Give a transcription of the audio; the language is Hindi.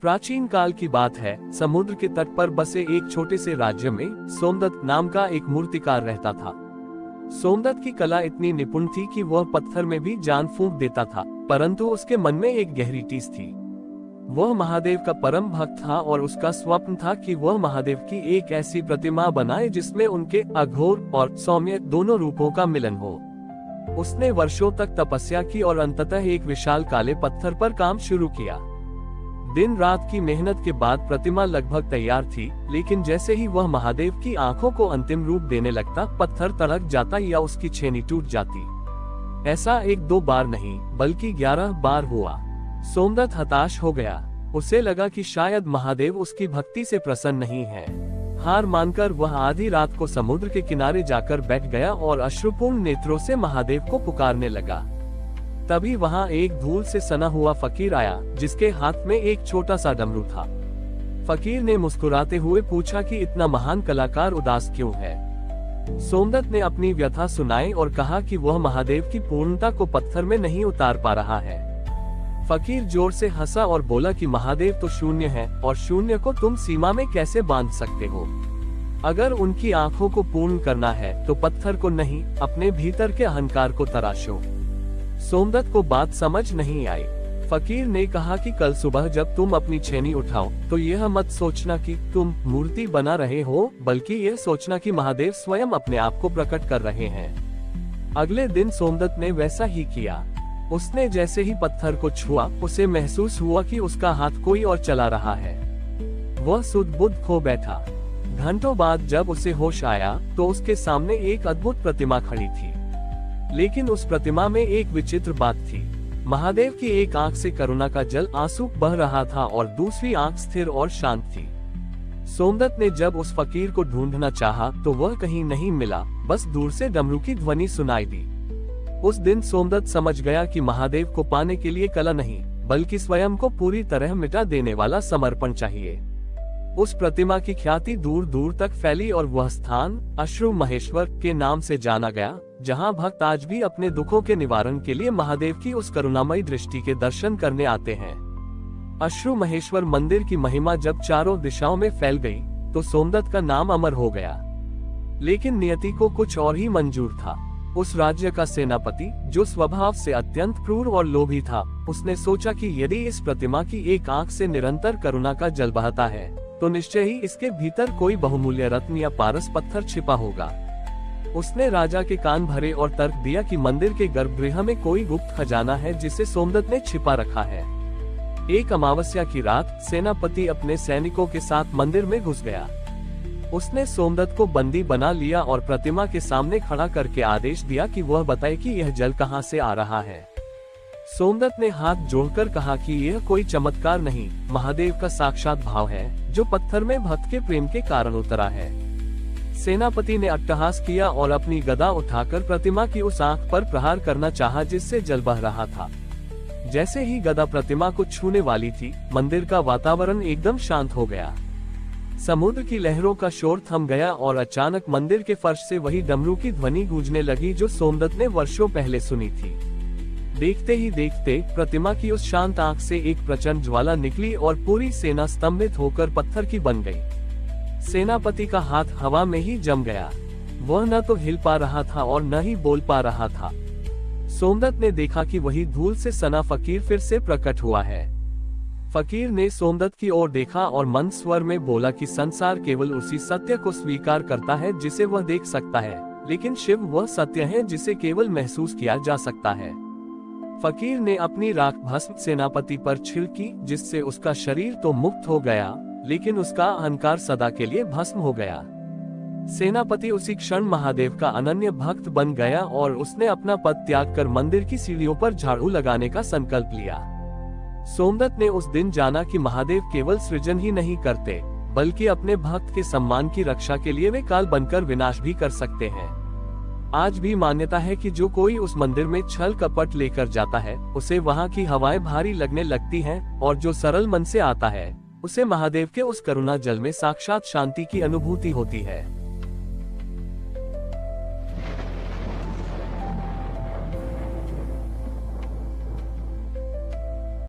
प्राचीन काल की बात है। समुद्र के तट पर बसे एक छोटे से राज्य में सोमदत्त नाम का एक मूर्तिकार रहता था। सोमदत्त की कला इतनी निपुण थी कि वह पत्थर में भी जान फूंक देता था, परंतु उसके मन में एक गहरी टीस थी। वह महादेव का परम भक्त था और उसका स्वप्न था कि वह महादेव की एक ऐसी प्रतिमा बनाए जिसमें उनके अघोर और सौम्य दोनों रूपों का मिलन हो। उसने वर्षों तक तपस्या की और अंततः एक विशाल काले पत्थर पर काम शुरू किया। दिन रात की मेहनत के बाद प्रतिमा लगभग तैयार थी, लेकिन जैसे ही वह महादेव की आंखों को अंतिम रूप देने लगता, पत्थर तड़क जाता या उसकी छेनी टूट जाती। ऐसा एक दो बार नहीं बल्कि 11 बार हुआ। सोमदत्त हताश हो गया। उसे लगा कि शायद महादेव उसकी भक्ति से प्रसन्न नहीं है। हार मानकर वह आधी रात को समुद्र के किनारे जाकर बैठ गया और अश्रुपूर्ण नेत्रों से महादेव को पुकारने लगा। तभी वहां एक धूल से सना हुआ फकीर आया, जिसके हाथ में एक छोटा सा डमरू था। फकीर ने मुस्कुराते हुए पूछा कि इतना महान कलाकार उदास क्यों है। सोमदत्त ने अपनी व्यथा सुनाई और कहा कि वह महादेव की पूर्णता को पत्थर में नहीं उतार पा रहा है। फकीर जोर से हंसा और बोला कि महादेव तो शून्य है और शून्य को तुम सीमा में कैसे बांध सकते हो। अगर उनकी आंखों को पूर्ण करना है तो पत्थर को नहीं, अपने भीतर के अहंकार को तराशो। सोमदत्त को बात समझ नहीं आई। फकीर ने कहा कि कल सुबह जब तुम अपनी छेनी उठाओ तो यह मत सोचना कि तुम मूर्ति बना रहे हो, बल्कि यह सोचना कि महादेव स्वयं अपने आप को प्रकट कर रहे हैं। अगले दिन सोमदत्त ने वैसा ही किया। उसने जैसे ही पत्थर को छुआ, उसे महसूस हुआ कि उसका हाथ कोई और चला रहा है। वह सुध बुध खो बैठा। घंटों बाद जब उसे होश आया तो उसके सामने एक अद्भुत प्रतिमा खड़ी थी, लेकिन उस प्रतिमा में एक विचित्र बात थी। महादेव की एक आंख से करुणा का जल आंसू बह रहा था और दूसरी आंख स्थिर और शांत थी। सोमदत्त ने जब उस फकीर को ढूंढना चाहा तो वह कहीं नहीं मिला, बस दूर से डमरू की ध्वनि सुनाई दी। उस दिन सोमदत्त समझ गया कि महादेव को पाने के लिए कला नहीं, बल्कि स्वयं को पूरी तरह मिटा देने वाला समर्पण चाहिए। उस प्रतिमा की ख्याति दूर दूर तक फैली और वह स्थान अश्रु महेश्वर के नाम से जाना गया, जहां भक्त आज भी अपने दुखों के निवारण के लिए महादेव की उस करुणामयी दृष्टि के दर्शन करने आते हैं। अश्रु महेश्वर मंदिर की महिमा जब चारों दिशाओं में फैल गई तो सोमदत्त का नाम अमर हो गया। लेकिन नियति को कुछ और ही मंजूर था। उस राज्य का सेनापति, जो स्वभाव से अत्यंत क्रूर और लोभी था, उसने सोचा कि यदि इस प्रतिमा की एक आंख से निरंतर करुणा का जल बहता है तो निश्चय ही इसके भीतर कोई बहुमूल्य रत्न या पारस पत्थर छिपा होगा। उसने राजा के कान भरे और तर्क दिया कि मंदिर के गर्भगृह में कोई गुप्त खजाना है जिसे सोमदत्त ने छिपा रखा है। एक अमावस्या की रात सेनापति अपने सैनिकों के साथ मंदिर में घुस गया। उसने सोमदत्त को बंदी बना लिया और प्रतिमा के सामने खड़ा करके आदेश दिया कि वह बताए कि यह जल कहां से आ रहा है। सोमदत्त ने हाथ जोड़कर कहा कि यह कोई चमत्कार नहीं, महादेव का साक्षात भाव है जो पत्थर में भक्त के प्रेम के कारण उतरा है। सेनापति ने अट्टहास किया और अपनी गदा उठाकर प्रतिमा की उस आंख पर प्रहार करना चाहा जिससे जल बह रहा था। जैसे ही गदा प्रतिमा को छूने वाली थी, मंदिर का वातावरण एकदम शांत हो गया। समुद्र की लहरों का शोर थम गया और अचानक मंदिर के फर्श से वही डमरू की ध्वनि गूंजने लगी जो सोमदत्त ने वर्षों पहले सुनी थी। देखते ही देखते प्रतिमा की उस शांत आंख से एक प्रचंड ज्वाला निकली और पूरी सेना स्तंभित होकर पत्थर की बन गई। सेनापति का हाथ हवा में ही जम गया। वह न तो हिल पा रहा था और न ही बोल पा रहा था। सोमदत्त ने देखा कि वही धूल से सना फकीर फिर से प्रकट हुआ है। फकीर ने सोमदत्त की ओर देखा और मंद स्वर में बोला कि संसार केवल उसी सत्य को स्वीकार करता है जिसे वह देख सकता है, लेकिन शिव वह सत्य है जिसे केवल महसूस किया जा सकता है। फकीर ने अपनी राख भस्म सेनापति पर छिड़की, जिससे उसका शरीर तो मुक्त हो गया, लेकिन उसका अहंकार सदा के लिए भस्म हो गया। सेनापति उसी क्षण महादेव का अनन्य भक्त बन गया और उसने अपना पद त्याग कर मंदिर की सीढ़ियों पर झाड़ू लगाने का संकल्प लिया। सोमदत्त ने उस दिन जाना कि महादेव केवल सृजन ही नहीं करते, बल्कि अपने भक्त के सम्मान की रक्षा के लिए वे काल बनकर विनाश भी कर सकते हैं। आज भी मान्यता है कि जो कोई उस मंदिर में छल कपट लेकर जाता है, उसे वहां की हवाएं भारी लगने लगती हैं, और जो सरल मन से आता है, उसे महादेव के उस करुणा जल में साक्षात शांति की अनुभूति होती है।